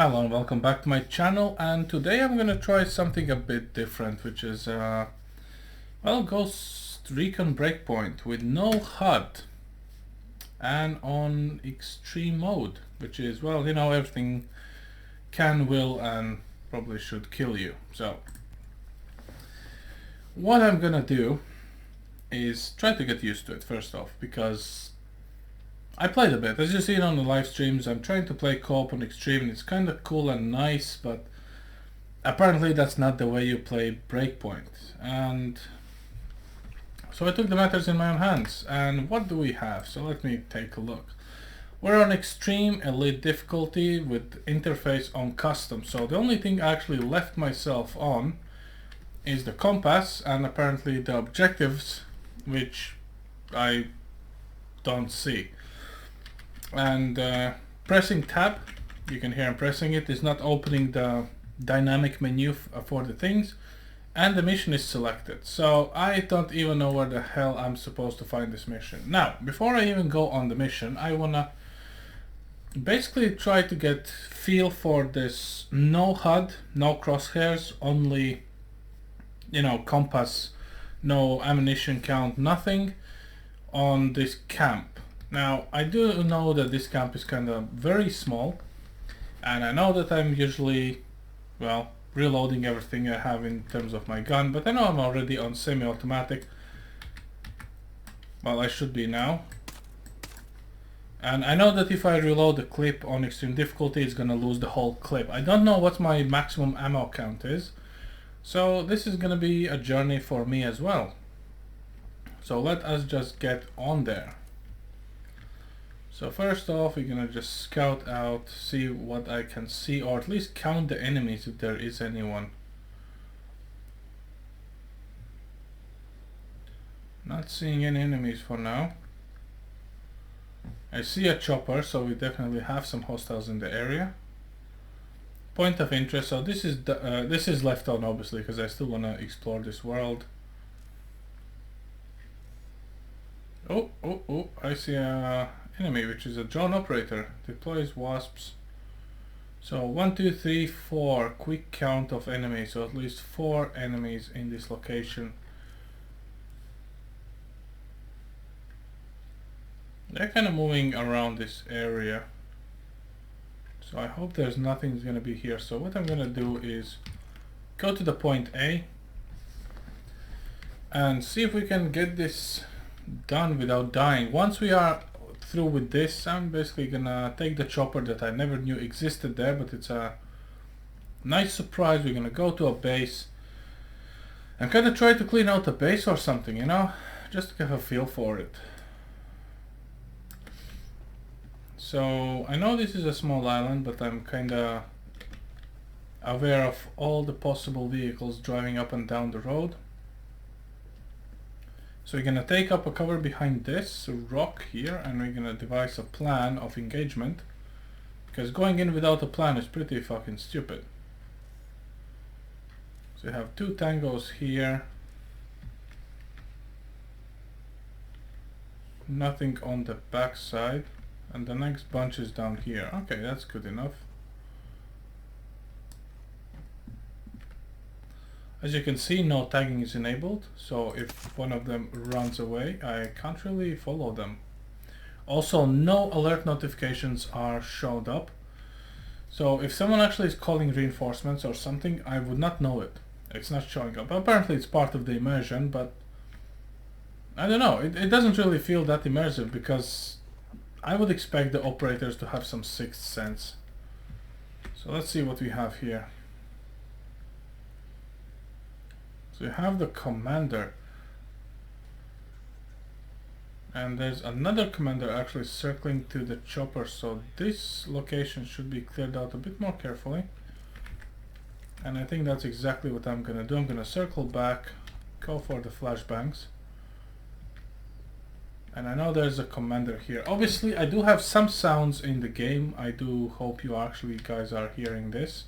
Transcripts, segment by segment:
Hello and welcome back to my channel, and today I'm gonna try something a bit different, which is Ghost Recon Breakpoint with no HUD and on extreme mode, which is, well, you know, everything can, will and probably should kill you. So what I'm gonna do is try to get used to it first off, because I played a bit. As you see on the live streams, I'm trying to play co-op on extreme and it's kind of cool and nice, but apparently that's not the way you play Breakpoint. And so I took the matters in my own hands. And what do we have? So let me take a look. We're on extreme elite difficulty with interface on custom. So the only thing I actually left myself on is the compass and apparently the objectives, which I don't see. And pressing tab, you can hear I'm pressing it, is not opening the dynamic menu for the things, and the mission is selected. So I don't even know where the hell I'm supposed to find this mission. Now, before I even go on the mission, I wanna basically try to get feel for this no HUD, no crosshairs, only, you know, compass, no ammunition count, nothing on this camp. Now, I do know that this camp is kind of very small, and I know that I'm usually, well, reloading everything I have in terms of my gun, but I know I'm already on semi-automatic. Well, I should be now. And I know that if I reload the clip on extreme difficulty, it's gonna lose the whole clip. I don't know what my maximum ammo count is, so this is gonna be a journey for me as well. So let us just get on there. So first off, we're gonna just scout out, see what I can see, or at least count the enemies if there is anyone. Not seeing any enemies for now. I see a chopper, so we definitely have some hostiles in the area. Point of interest, so this is left on obviously because I still wanna explore this world. Oh, I see a enemy, which is a drone operator. Deploys wasps. So 1, 2, 3, 4 quick count of enemies, so at least 4 enemies in this location. They're kind of moving around this area, so I hope there's nothing going to be here. So what I'm going to do is go to the point A and see if we can get this done without dying. Once we are through with this, I'm basically gonna take the chopper that I never knew existed there, but it's a nice surprise. We're gonna go to a base and kind of try to clean out the base or something, you know, just to get a feel for it. So I know this is a small island, but I'm kind of aware of all the possible vehicles driving up and down the road. So we're gonna take up a cover behind this rock here, and we're gonna devise a plan of engagement, because going in without a plan is pretty fucking stupid. So we have 2 tangos here. Nothing on the back side, and the next bunch is down here. Okay, that's good enough. As you can see, no tagging is enabled, so if one of them runs away, I can't really follow them. Also, no alert notifications are showed up, so if someone actually is calling reinforcements or something, I would not know it. It's not showing up. Apparently it's part of the immersion, but I don't know, it doesn't really feel that immersive, because I would expect the operators to have some sixth sense. So let's see what we have here. So you have the commander, and there's another commander actually circling to the chopper, so this location should be cleared out a bit more carefully, and I think that's exactly what I'm gonna do. I'm gonna circle back, go for the flashbangs, and I know there's a commander here. Obviously I do have some sounds in the game. I do hope you actually guys are hearing this,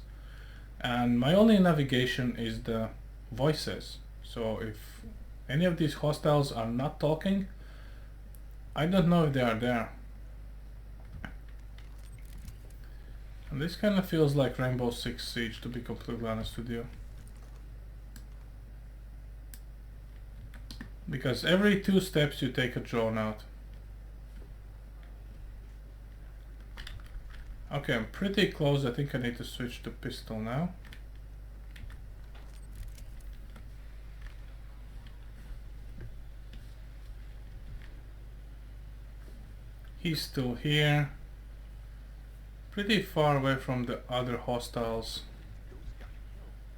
and my only navigation is the voices, so if any of these hostiles are not talking, I don't know if they are there. And this kind of feels like Rainbow Six Siege, to be completely honest with you. Because every 2 steps you take a drone out. Okay, I'm pretty close. I think I need to switch to pistol now. He's still here. Pretty far away from the other hostiles.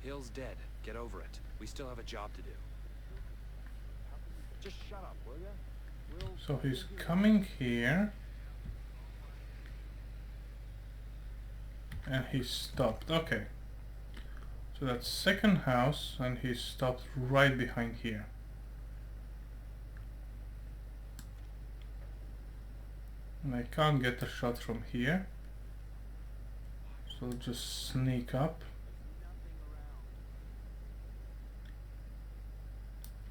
Hill's dead. Get over it. We still have a job to do. Just shut up, will ya? So he's coming here. And he stopped. Okay. So that's second house, and he stopped right behind here. And I can't get a shot from here. So I'll just sneak up.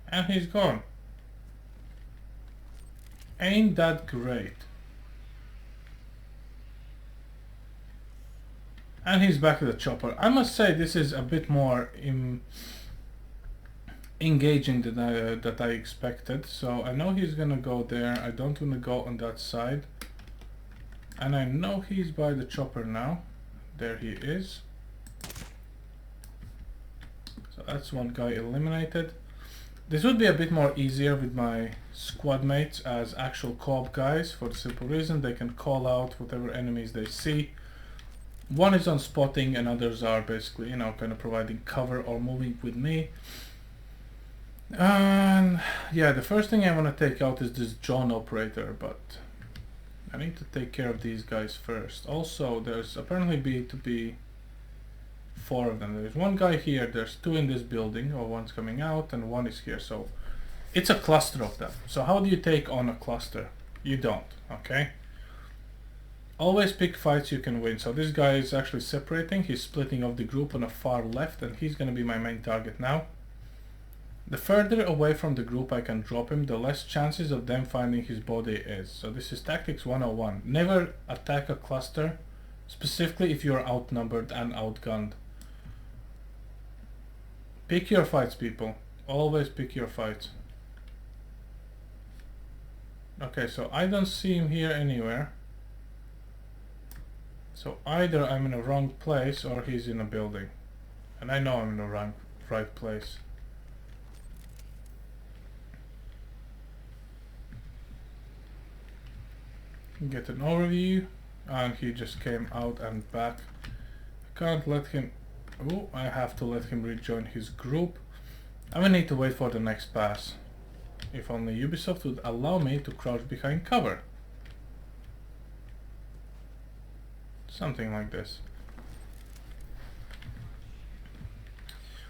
And he's gone. Ain't that great? And he's back at the chopper. I must say this is a bit more engaging than that I expected. So I know he's gonna go there. I don't want to go on that side. And I know he's by the chopper now. There he is. So that's one guy eliminated. This would be a bit more easier with my squad mates as actual co-op guys, for the simple reason they can call out whatever enemies they see. One is on spotting and others are basically, you know, kind of providing cover or moving with me. And yeah, the first thing I want to take out is this drone operator, but I need to take care of these guys first. Also, there's apparently to be 4 of them. There's one guy here, there's 2 in this building, or one's coming out and 1 is here. So it's a cluster of them. So how do you take on a cluster? You don't, okay? Always pick fights you can win. So this guy is actually separating. He's splitting off the group on the far left, and he's going to be my main target now. The further away from the group I can drop him, the less chances of them finding his body is. So this is Tactics 101. Never attack a cluster, specifically if you're outnumbered and outgunned. Pick your fights, people. Always pick your fights. Okay, so I don't see him here anywhere. So either I'm in a wrong place or he's in a building. And I know I'm in the right place. Get an overview, and he just came out and back. I can't let him... Oh, I have to let him rejoin his group. I will need to wait for the next pass. If only Ubisoft would allow me to crouch behind cover. Something like this.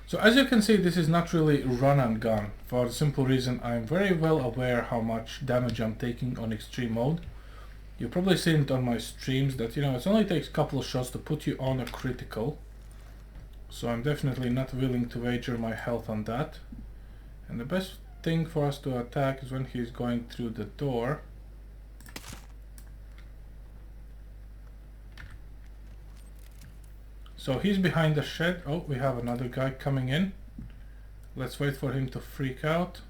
So as you can see, this is not really run and gun, for the simple reason I'm very well aware how much damage I'm taking on extreme mode. You've probably seen it on my streams that, you know, it only takes a couple of shots to put you on a critical. So I'm definitely not willing to wager my health on that. And the best thing for us to attack is when he's going through the door. So he's behind the shed. Oh, we have another guy coming in. Let's wait for him to freak out.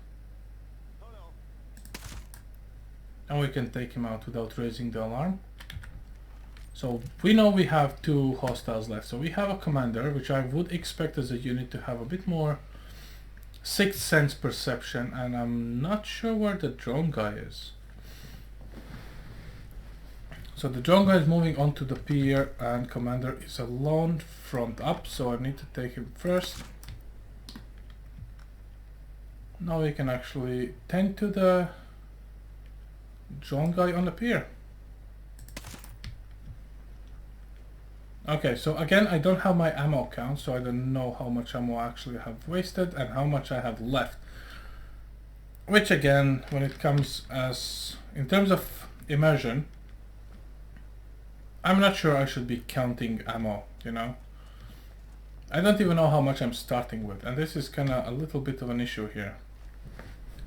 And we can take him out without raising the alarm. So we know we have 2 hostiles left. So we have a commander, which I would expect as a unit to have a bit more sixth sense perception, and I'm not sure where the drone guy is. So the drone guy is moving onto the pier and commander is alone front up, so I need to take him first. Now we can actually tend to the drone guy on the pier. Okay, so again, I don't have my ammo count, so I don't know how much ammo I actually have wasted and how much I have left. Which again, when it comes as, in terms of immersion, I'm not sure I should be counting ammo, you know? I don't even know how much I'm starting with, and this is kinda a little bit of an issue here.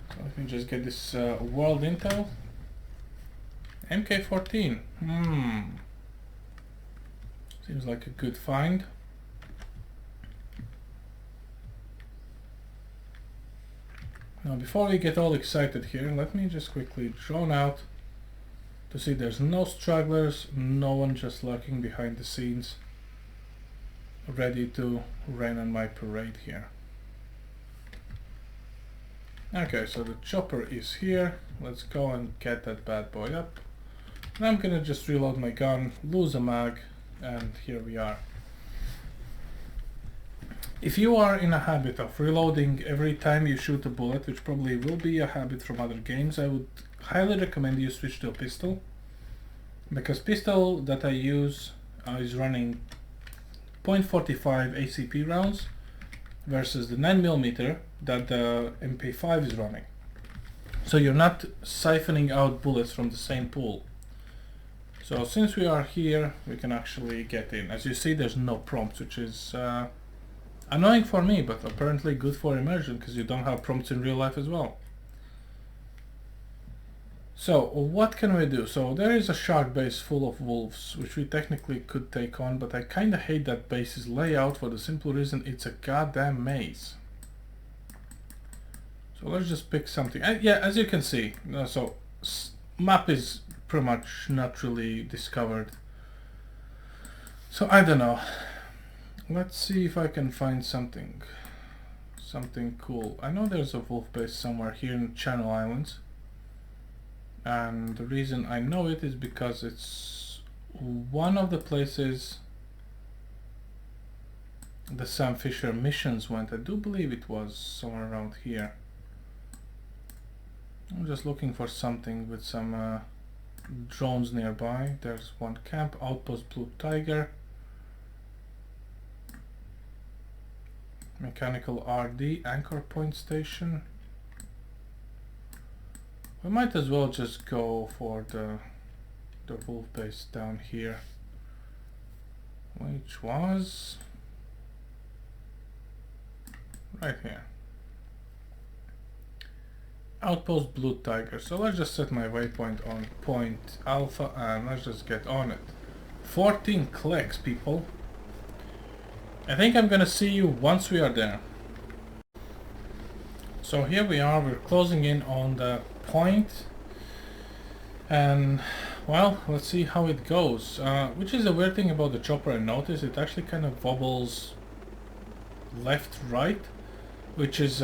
So let me just get this world intel. MK14, Seems like a good find. Now before we get all excited here, let me just quickly drone out to see there's no stragglers, no one just lurking behind the scenes, ready to rain on my parade here. Okay, so the chopper is here. Let's go and get that bad boy up. And I'm gonna just reload my gun, lose a mag, and here we are. If you are in a habit of reloading every time you shoot a bullet, which probably will be a habit from other games, I would highly recommend you switch to a pistol. Because pistol that I use is running .45 ACP rounds versus the 9mm that the MP5 is running. So you're not siphoning out bullets from the same pool. So since we are here, we can actually get in. As you see, there's no prompts, which is annoying for me, but apparently good for immersion because you don't have prompts in real life as well. So what can we do? So there is a shark base full of wolves, which we technically could take on, but I kind of hate that base's layout for the simple reason it's a goddamn maze. So let's just pick something. Yeah, as you can see, so map is pretty much not really discovered. So I don't know. Let's see if I can find something cool. I know there's a wolf base somewhere here in Channel Islands. And the reason I know it is because it's one of the places the Sam Fisher missions went. I do believe it was somewhere around here. I'm just looking for something with some drones nearby. There's one camp, Outpost Blue Tiger, Mechanical RD, Anchor Point Station. We might as well just go for the wolf base down here, which was right here. Outpost Blue Tiger. So let's just set my waypoint on Point Alpha and let's just get on it. 14 clicks, people. I think I'm gonna see you once we are there. So here we are, we're closing in on the point. And well, let's see how it goes. Which is a weird thing about the chopper I noticed. It actually kind of wobbles left, right, which is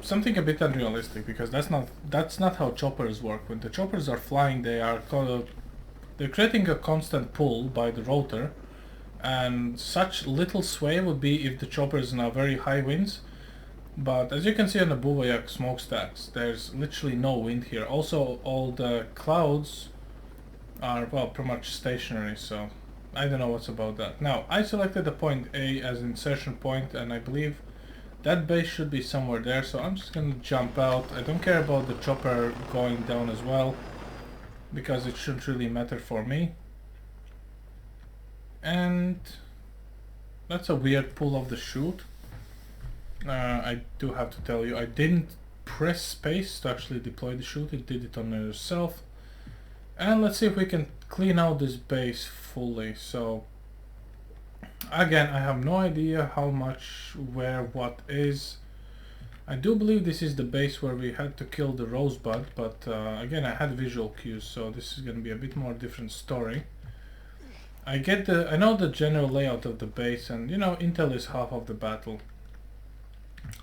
something a bit unrealistic because that's not how choppers work. When the choppers are flying, they're creating a constant pull by the rotor, and such little sway would be if the chopper is in a very high winds. But as you can see on the Buvayak smokestacks, there's literally no wind here. Also, all the clouds are, well, pretty much stationary, so I don't know what's about that. Now, I selected the point A as insertion point, and I believe that base should be somewhere there, so I'm just gonna jump out. I don't care about the chopper going down as well, because it shouldn't really matter for me. And that's a weird pull of the chute. I do have to tell you, I didn't press space to actually deploy the chute, it did it on itself. And let's see if we can clean out this base fully. So again, I have no idea how much, where, what is. I do believe this is the base where we had to kill the Rosebud, but again, I had visual cues, so this is going to be a bit more different story. I know the general layout of the base, and you know, intel is half of the battle.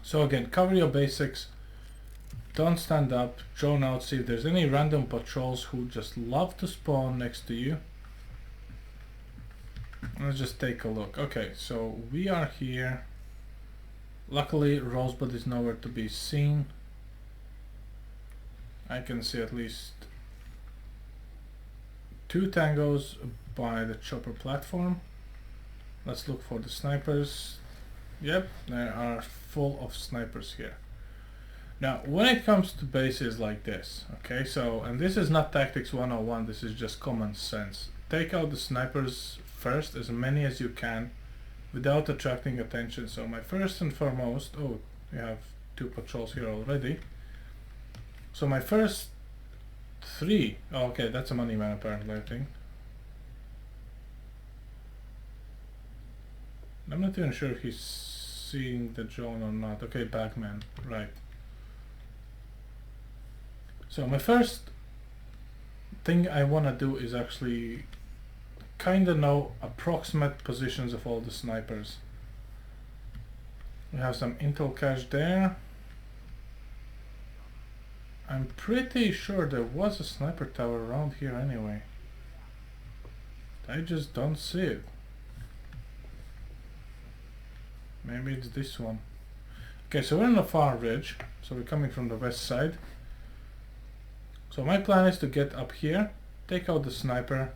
So again, cover your basics, don't stand up, drone out, see if there's any random patrols who just love to spawn next to you. Let's just take a look. Okay, so we are here. Luckily, Rosebud is nowhere to be seen. I can see at least 2 tangos by the chopper platform. Let's look for the snipers. Yep, there are full of snipers here. Now, when it comes to bases like this, okay, so, and this is not Tactics 101, this is just common sense. Take out the snipers first, as many as you can, without attracting attention. So my first and foremost, oh, we have 2 patrols here already. So my first 3, oh, okay, that's a money man apparently, I think. I'm not even sure if he's seeing the drone or not. Okay, Bagman, right. So my first thing I want to do is actually kind of know approximate positions of all the snipers. We have some intel cache there. I'm pretty sure there was a sniper tower around here anyway. I just don't see it. Maybe it's this one. Okay, so we're on a far ridge, so we're coming from the west side. So my plan is to get up here, take out the sniper,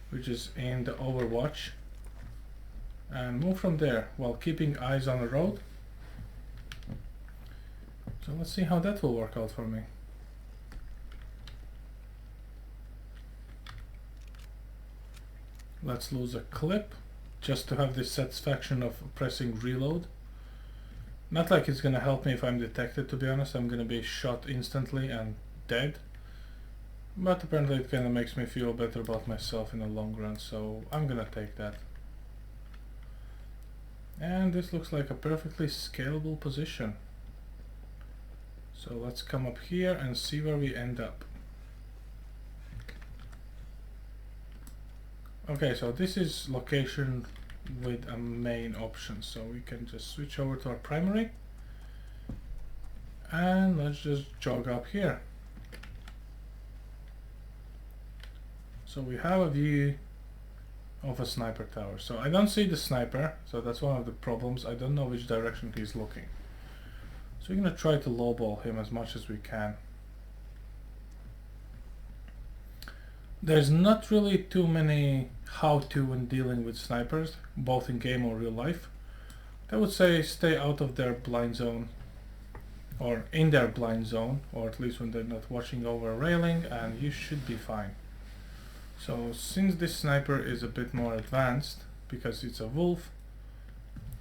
which is in the overwatch, and move from there while keeping eyes on the road. So let's see how that will work out for me. Let's lose a clip just to have the satisfaction of pressing reload. Not like it's gonna help me if I'm detected, to be honest. I'm gonna be shot instantly and dead. But apparently it kinda makes me feel better about myself in the long run, so I'm gonna take that. And this looks like a perfectly scalable position. So let's come up here and see where we end up. Okay, so this is location with a main option, so we can just switch over to our primary and let's just jog up here. So we have a view of a sniper tower. So I don't see the sniper, so that's one of the problems. I don't know which direction he's looking. So we're gonna try to lowball him as much as we can. There's not really too many how-to when dealing with snipers, both in game or real life. I would say stay out of their blind zone, or in their blind zone, or at least when they're not watching over a railing, and you should be fine. So since this sniper is a bit more advanced, because it's a wolf,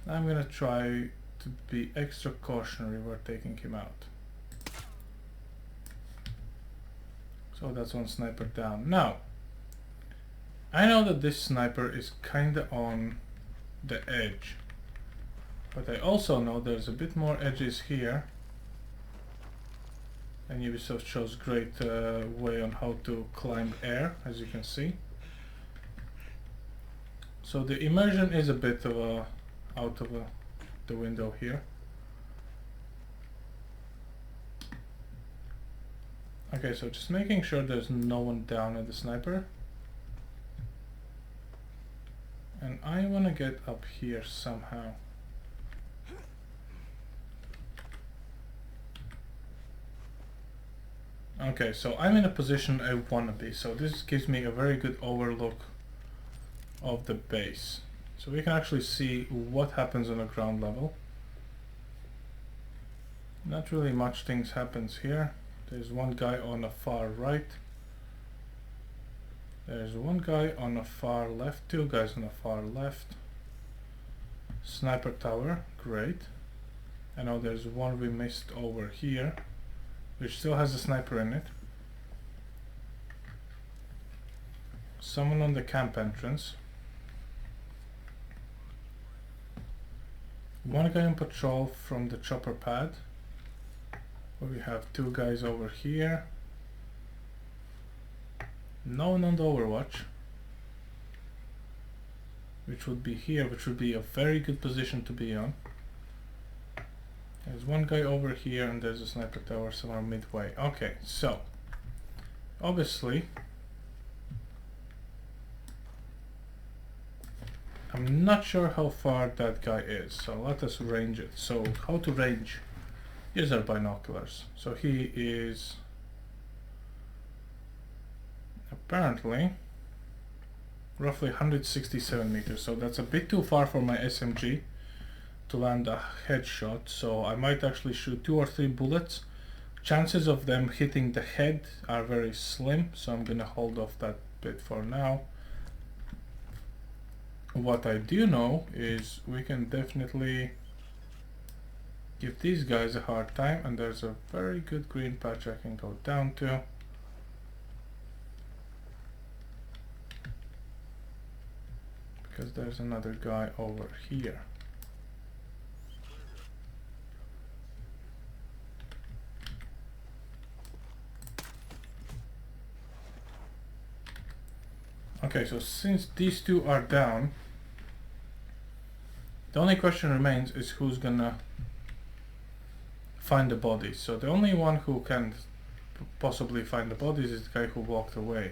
I'm gonna try to be extra cautionary when taking him out. So that's one sniper down. Now, I know that this sniper is kinda on the edge, but I also know there's a bit more edges here, and Ubisoft shows great way on how to climb air, as you can see. So the immersion is a bit of a out of the window here. Okay, so just making sure there's no one down at the sniper. And I want to get up here somehow. Okay, so I'm in a position I want to be, so this gives me a very good overlook of the base. So we can actually see what happens on the ground level. Not really much things happens here. There's one guy on the far right. There's one guy on the far left, two guys on the far left. Sniper tower, great. I know there's one we missed over here, which still has a sniper in it. Someone on the camp entrance. One guy on patrol from the chopper pad. We have two guys over here. No one on the overwatch, which would be here, which would be a very good position to be on. There's one guy over here and there's a sniper tower somewhere midway. Okay, so obviously I'm not sure how far that guy is, so let us range it. So how to range? Here's our binoculars. So he is apparently roughly 167 meters. So that's a bit too far for my SMG to land a headshot. So I might actually shoot 2 or 3 bullets. Chances of them hitting the head are very slim, so I'm gonna hold off that bit for now. What I do know is we can definitely give these guys a hard time, and there's a very good green patch I can go down to. because there's another guy over here. Okay, so since these two are down, the only question remains is who's gonna find the bodies. So the only one who can possibly find the bodies is the guy who walked away.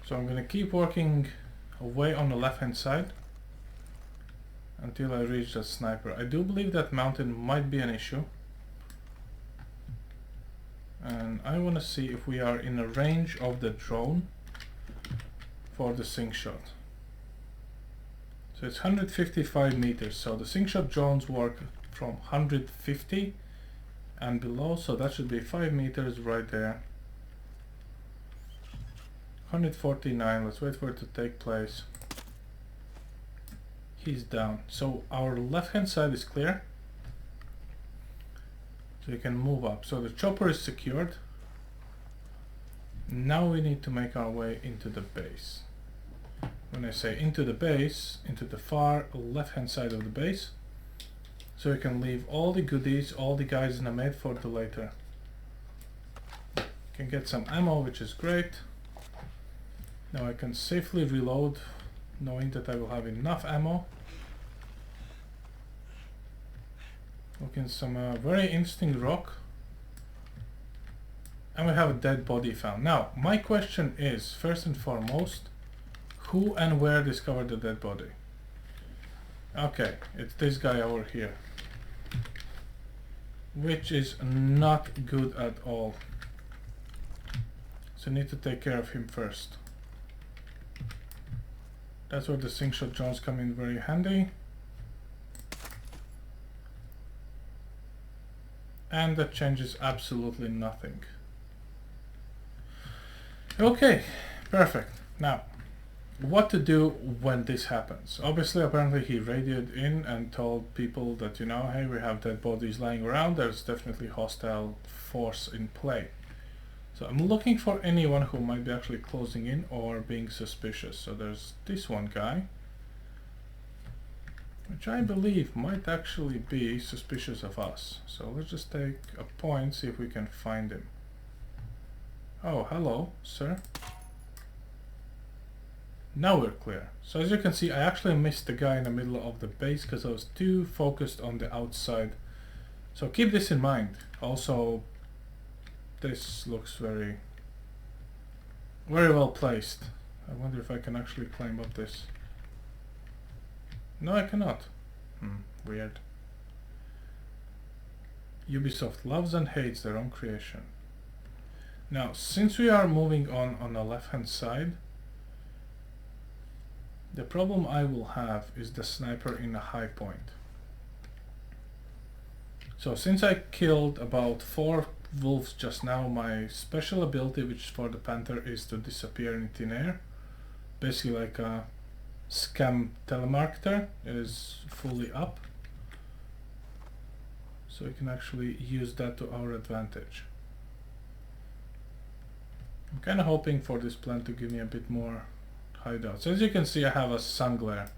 So I'm gonna keep working away on the left hand side until I reach that sniper. I do believe that mountain might be an issue. And I want to see if we are in a range of the drone for the slingshot. So it's 155 meters, so the slingshot drones work from 150 and below, so that should be 5 meters right there. 149, let's wait for it to take place. He's down, so our left hand side is clear. So you can move up. So the chopper is secured. Now we need to make our way into the base. When I say into the base, into the far left hand side of the base. So we can leave all the goodies, all the guys in the mid for the later. Can get some ammo, which is great. Now I can safely reload, knowing that I will have enough ammo. Looking some very interesting rock. And we have a dead body found. Now, my question is, first and foremost, who and where discovered the dead body? Okay, it's this guy over here. Which is not good at all. So I need to take care of him first. That's where the slingshot drones come in very handy. And that changes absolutely nothing. Okay, perfect. Now, what to do when this happens? Obviously, apparently he radioed in and told people that, you know, hey, we have dead bodies lying around, there's definitely hostile force in play. So I'm looking for anyone who might be actually closing in or being suspicious. So there's this one guy, which I believe might actually be suspicious of us. So let's just take a point, see if we can find him. Oh, hello, sir. Now we're clear. So as you can see, I actually missed the guy in the middle of the base because I was too focused on the outside. So keep this in mind. Also, this looks very well placed. I wonder if I can actually climb up this. No, I cannot. Weird. Ubisoft loves and hates their own creation. Now, since we are moving on the left hand side, the problem I will have is the sniper in a high point. So since I killed about 4 wolves just now, my special ability, which for the Panther is to disappear in thin air, basically like a scam telemarketer, is fully up. So we can actually use that to our advantage. I'm kind of hoping for this plan to give me a bit more hideout. So as you can see, I have a sun glare.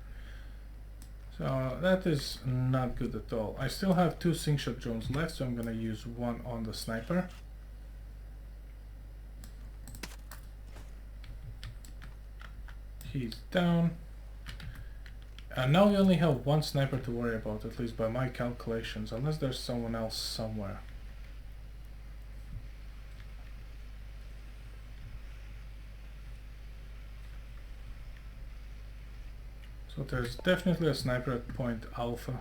So that is not good at all. I still have 2 slingshot drones left, so I'm gonna use one on the sniper. He's down. And now we only have 1 sniper to worry about, at least by my calculations, unless there's someone else somewhere. So there's definitely a sniper at point Alpha.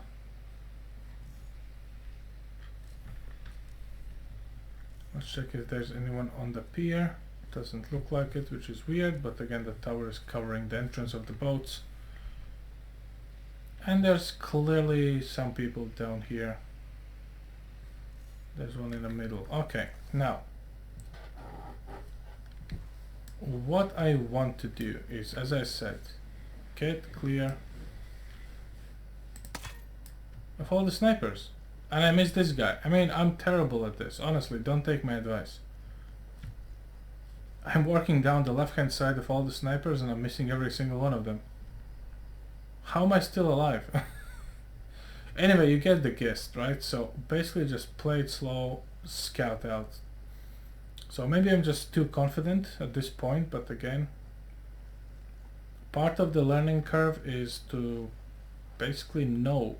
Let's check if there's anyone on the pier. Doesn't look like it, which is weird, but again the tower is covering the entrance of the boats. And there's clearly some people down here. There's one in the middle. Okay, now what I want to do is, as I said, get clear of all the snipers. And I missed this guy. I mean, I'm terrible at this. Honestly, don't take my advice. I'm working down the left hand side of all the snipers and I'm missing every single one of them. How am I still alive? Anyway, you get the gist, right? So basically just play it slow, scout out. So maybe I'm just too confident at this point, but again, part of the learning curve is to basically know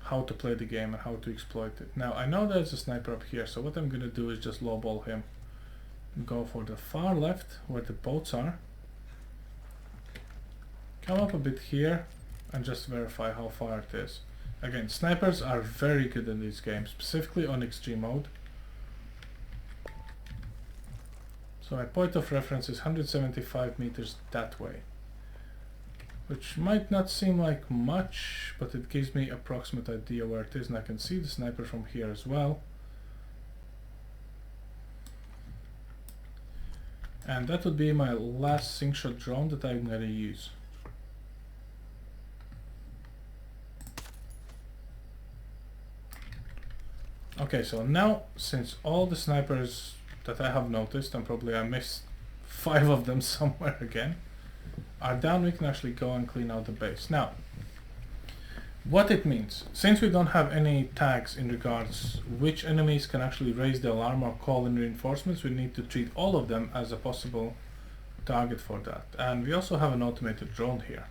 how to play the game and how to exploit it. Now I know there's a sniper up here, so what I'm gonna do is just lowball him. Go for the far left where the boats are. Come up a bit here and just verify how far it is. Again, snipers are very good in these games, specifically on extreme mode. So my point of reference is 175 meters that way, which might not seem like much, but it gives me approximate idea where it is, and I can see the sniper from here as well. And that would be my last Slingshot drone that I'm gonna use. Okay, so now since all the snipers that I have noticed, and probably I missed 5 of them somewhere again, are down, we can actually go and clean out the base. Now, what it means, since we don't have any tags in regards which enemies can actually raise the alarm or call in reinforcements, we need to treat all of them as a possible target for that. And we also have an automated drone here.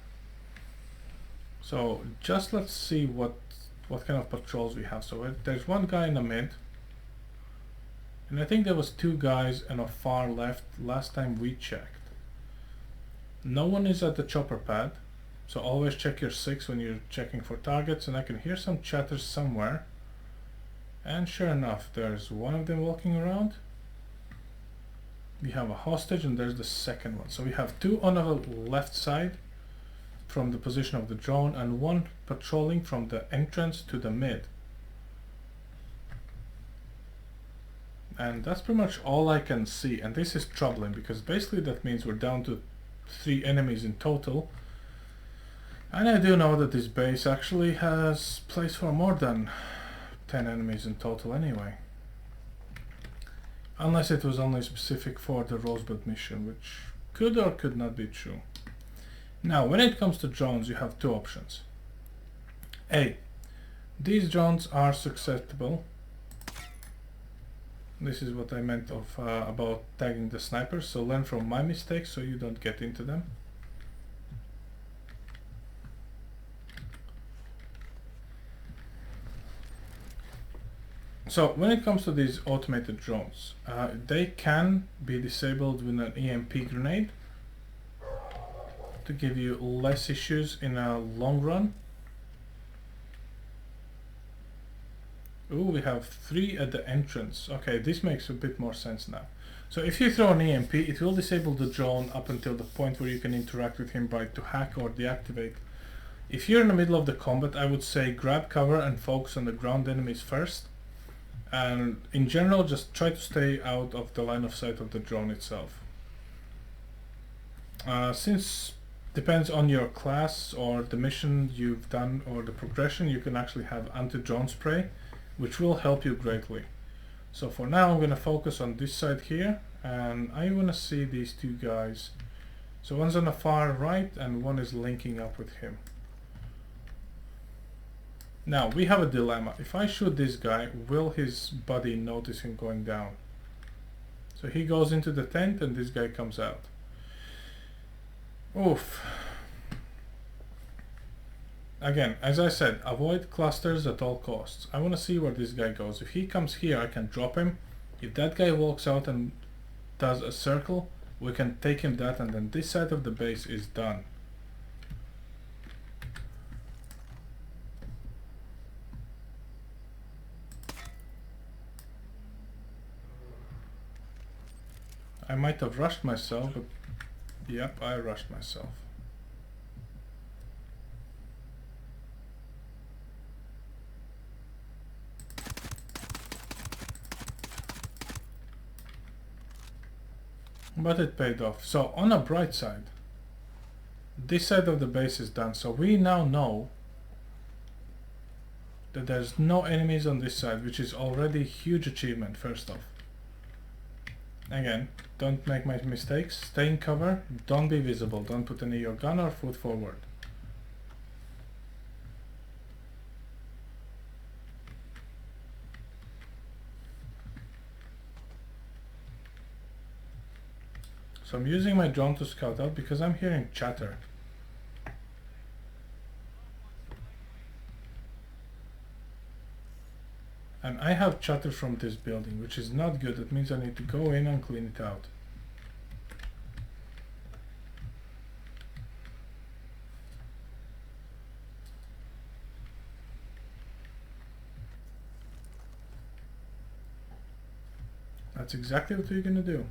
So just let's see what kind of patrols we have. So there's one guy in the mid, and I think there was 2 guys on a far left last time we checked. No one is at the chopper pad, so always check your 6 when you're checking for targets, and I can hear some chatter somewhere. And sure enough, there's one of them walking around. We have a hostage, and there's the second one. So we have 2 on the left side from the position of the drone, and 1 patrolling from the entrance to the mid. And that's pretty much all I can see, and this is troubling because basically that means we're down to 3 enemies in total. And I do know that this base actually has place for more than 10 enemies in total anyway. Unless it was only specific for the Rosebud mission, which could or could not be true. Now, when it comes to drones, you have 2 options. A, these drones are susceptible. This is what I meant about tagging the snipers, so learn from my mistakes so you don't get into them. So when it comes to these automated drones, they can be disabled with an EMP grenade to give you less issues in a long run. Ooh, we have 3 at the entrance. Okay, this makes a bit more sense now. So if you throw an EMP, it will disable the drone up until the point where you can interact with him by to hack or deactivate. If you're in the middle of the combat, I would say grab cover and focus on the ground enemies first. And in general, just try to stay out of the line of sight of the drone itself. Since depends on your class or the mission you've done or the progression, you can actually have anti-drone spray, which will help you greatly. So for now I'm going to focus on this side here, and I want to see these 2 guys. So one's on the far right and one is linking up with him. Now we have a dilemma. If I shoot this guy, will his buddy notice him going down? So he goes into the tent and this guy comes out. Oof. Again, as I said, avoid clusters at all costs. I want to see where this guy goes. If he comes here, I can drop him. If that guy walks out and does a circle, we can take him that, and then this side of the base is done. I might have rushed myself, but yep, I rushed myself. But it paid off. So on a bright side, this side of the base is done. So we now know that there's no enemies on this side, which is already a huge achievement first off. Again, don't make my mistakes. Stay in cover. Don't be visible. Don't put any your gun or foot forward. So I'm using my drone to scout out because I'm hearing chatter. And I have chatter from this building, which is not good. That means I need to go in and clean it out. That's exactly what we're gonna do.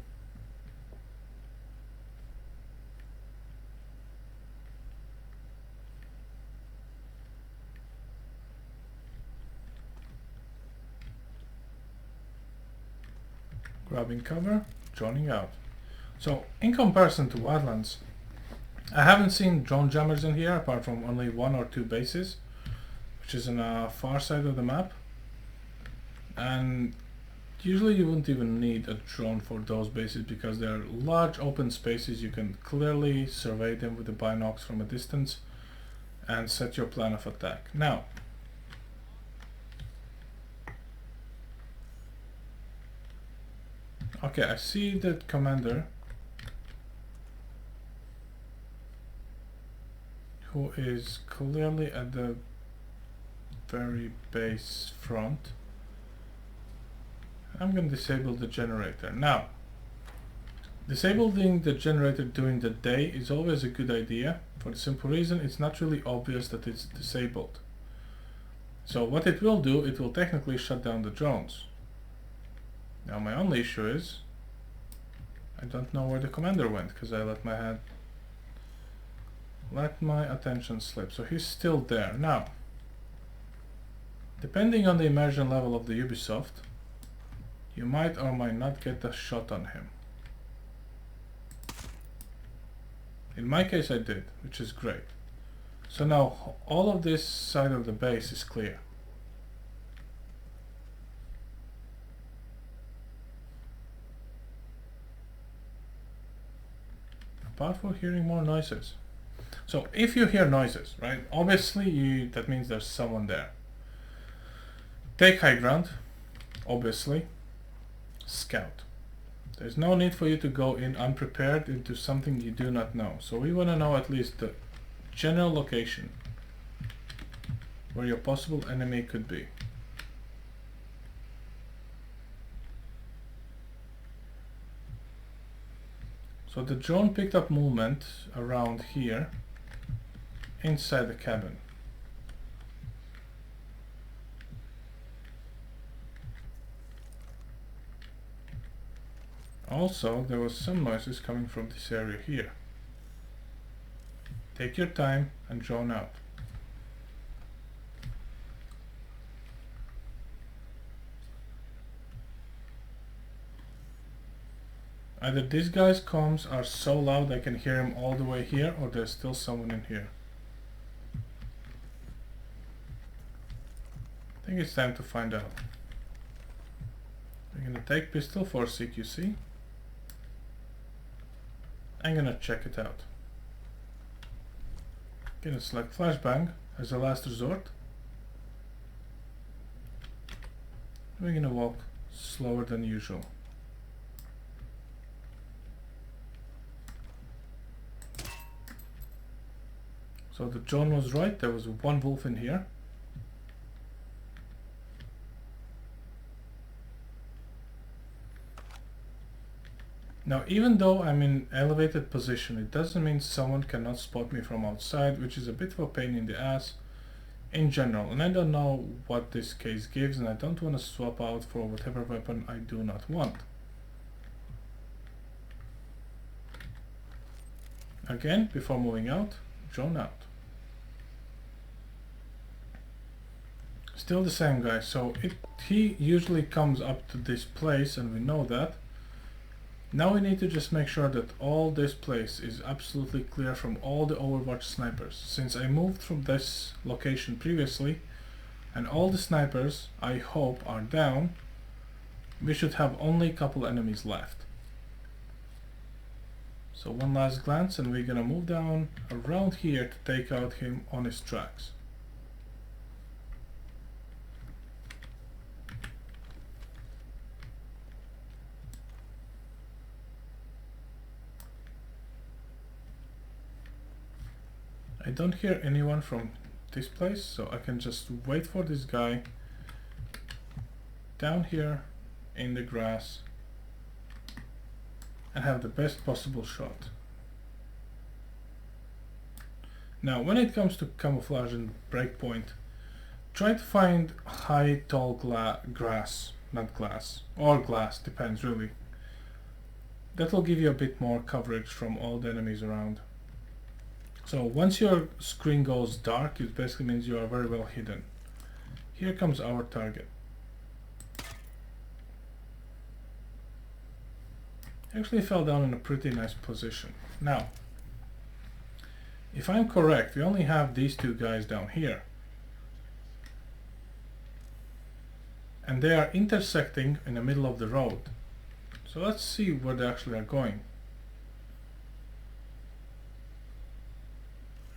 Grabbing cover, droning out. So in comparison to Wildlands, I haven't seen drone jammers in here apart from only 1 or 2 bases, which is on the far side of the map. And usually you wouldn't even need a drone for those bases because they're large open spaces. You can clearly survey them with the binocs from a distance and set your plan of attack. Now, okay, I see that commander who is clearly at the very base front. I'm going to disable the generator. Now, disabling the generator during the day is always a good idea for the simple reason it's not really obvious that it's disabled. So what it will do, it will technically shut down the drones. Now my only issue is I don't know where the commander went because I let my attention slip. So he's still there. Now, depending on the immersion level of the Ubisoft, you might or might not get a shot on him. In my case I did, which is great. So now all of this side of the base is clear. Apart from hearing more noises. So if you hear noises, right, obviously that means there's someone there. Take high ground, obviously. Scout. There's no need for you to go in unprepared into something you do not know. So we want to know at least the general location where your possible enemy could be. So the drone picked up movement around here inside the cabin. Also, there was some noises coming from this area here. Take your time and drone out. Either these guys' comms are so loud I can hear him all the way here, or there's still someone in here. I think it's time to find out. We're gonna take pistol for CQC. I'm gonna check it out. Gonna select flashbang as a last resort. We're gonna walk slower than usual. So the drone was right, there was one wolf in here. Now, even though I'm in elevated position, it doesn't mean someone cannot spot me from outside, which is a bit of a pain in the ass in general. And I don't know what this case gives, and I don't want to swap out for whatever weapon I do not want. Again, before moving out, drone out. Still the same guy, so he usually comes up to this place, and we know that. Now we need to just make sure that all this place is absolutely clear from all the Overwatch snipers. Since I moved from this location previously, and all the snipers, I hope, are down, we should have only a couple enemies left. So one last glance and we're gonna move down around here to take out him on his tracks. I don't hear anyone from this place, so I can just wait for this guy down here in the grass and have the best possible shot. Now when it comes to camouflaging breakpoint, try to find high tall grass, not glass, or glass, depends really. That will give you a bit more coverage from all the enemies around. So once your screen goes dark, it basically means you are very well hidden. Here comes our target. Actually fell down in a pretty nice position. Now, if I'm correct, we only have these two guys down here. And they are intersecting in the middle of the road. So let's see where they actually are going.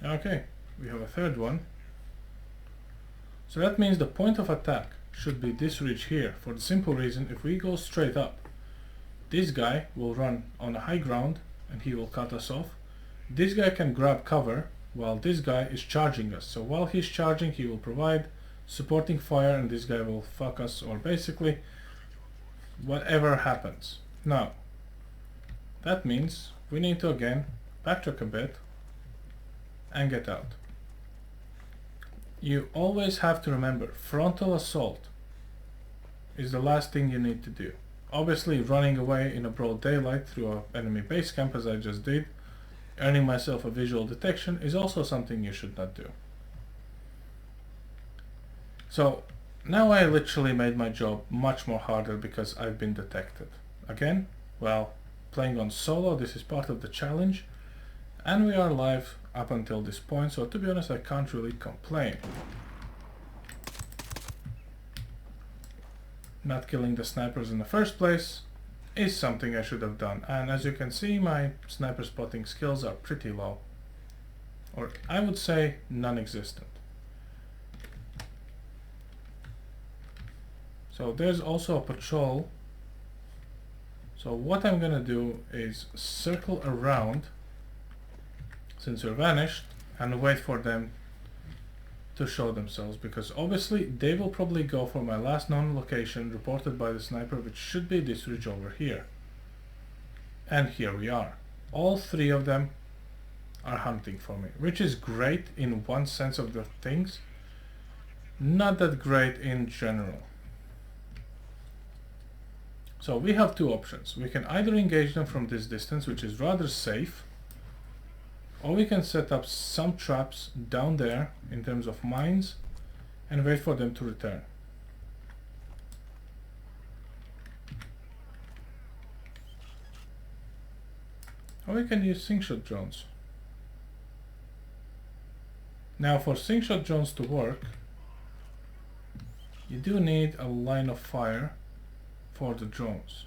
Okay, we have a third one. So that means the point of attack should be this ridge here, for the simple reason if we go straight up, this guy will run on a high ground and he will cut us off. This guy can grab cover while this guy is charging us. So while he's charging, he will provide supporting fire and this guy will fuck us, or basically whatever happens. Now, that means we need to again backtrack a bit and get out. You always have to remember, frontal assault is the last thing you need to do. Obviously running away in a broad daylight through an enemy base camp as I just did, earning myself a visual detection, is also something you should not do. So now I literally made my job much more harder because I've been detected. Again, well, playing on solo, this is part of the challenge, and we are live up until this point, so to be honest I can't really complain. Not killing the snipers in the first place is something I should have done, and as you can see my sniper spotting skills are pretty low, or I would say non-existent. So there's also a patrol, so what I'm gonna do is circle around since we're vanished and wait for them to show themselves, because obviously they will probably go for my last known location reported by the sniper, which should be this ridge over here. And here we are. All three of them are hunting for me, which is great in one sense of the things, not that great in general. So we have two options. We can either engage them from this distance, which is rather safe, or we can set up some traps down there in terms of mines and wait for them to return. Or we can use Slingshot Drones. Now for Slingshot Drones to work, you do need a line of fire for the drones.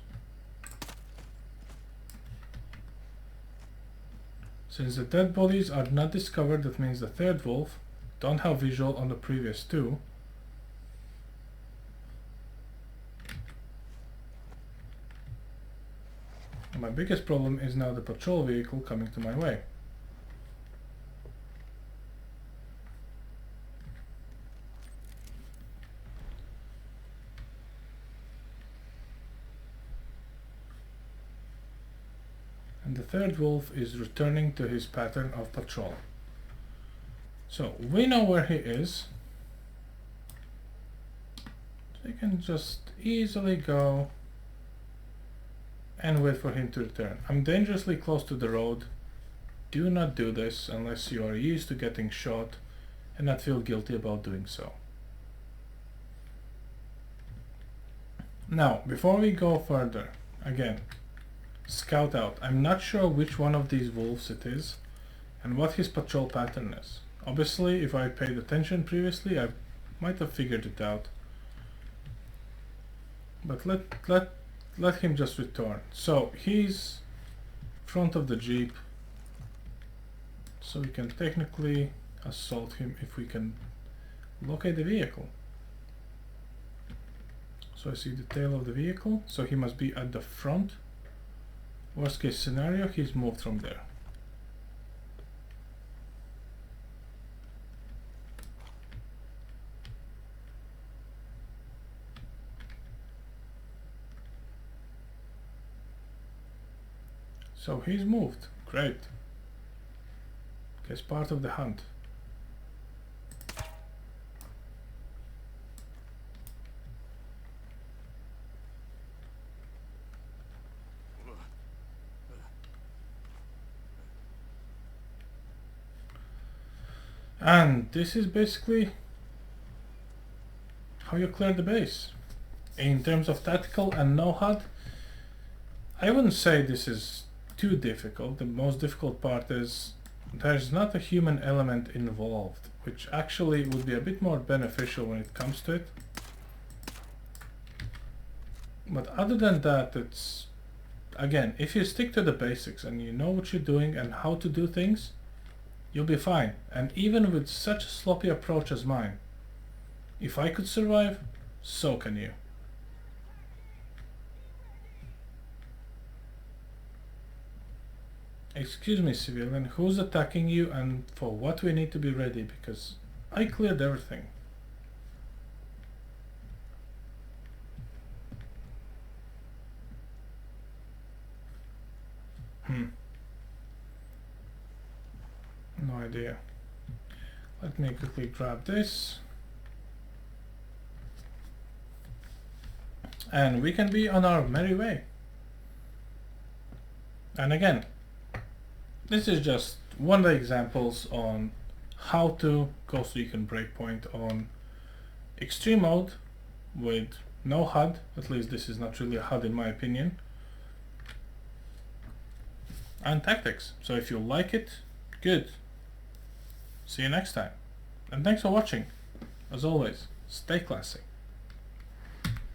Since the dead bodies are not discovered, that means the third wolf don't have visual on the previous two. And my biggest problem is now the patrol vehicle coming to my way. And the third wolf is returning to his pattern of patrol. So we know where he is. So you can just easily go and wait for him to return. I'm dangerously close to the road. Do not do this unless you are used to getting shot and not feel guilty about doing so. Now, before we go further, again, scout out. I'm not sure which one of these wolves it is and what his patrol pattern is. Obviously, if I paid attention previously, I might have figured it out. But let him just return. So he's front of the Jeep, so we can technically assault him if we can locate the vehicle. So I see the tail of the vehicle, so he must be at the front. Worst case scenario, he's moved from there. So he's moved. Great. It's part of the hunt. And this is basically how you clear the base. In terms of tactical and no-HUD, I wouldn't say this is too difficult. The most difficult part is there's not a human element involved, which actually would be a bit more beneficial when it comes to it. But other than that, it's, again, if you stick to the basics and you know what you're doing and how to do things, you'll be fine. And even with such a sloppy approach as mine, if I could survive, so can you. Excuse me, civilian, who's attacking you and for what we need to be ready, because I cleared everything. No idea. Let me quickly grab this. And we can be on our merry way. And again, this is just one of the examples on how to Ghost Recon Breakpoint on extreme mode with no HUD. At least this is not really a HUD in my opinion. And tactics. So if you like it, good. See you next time. And thanks for watching. As always, stay classy.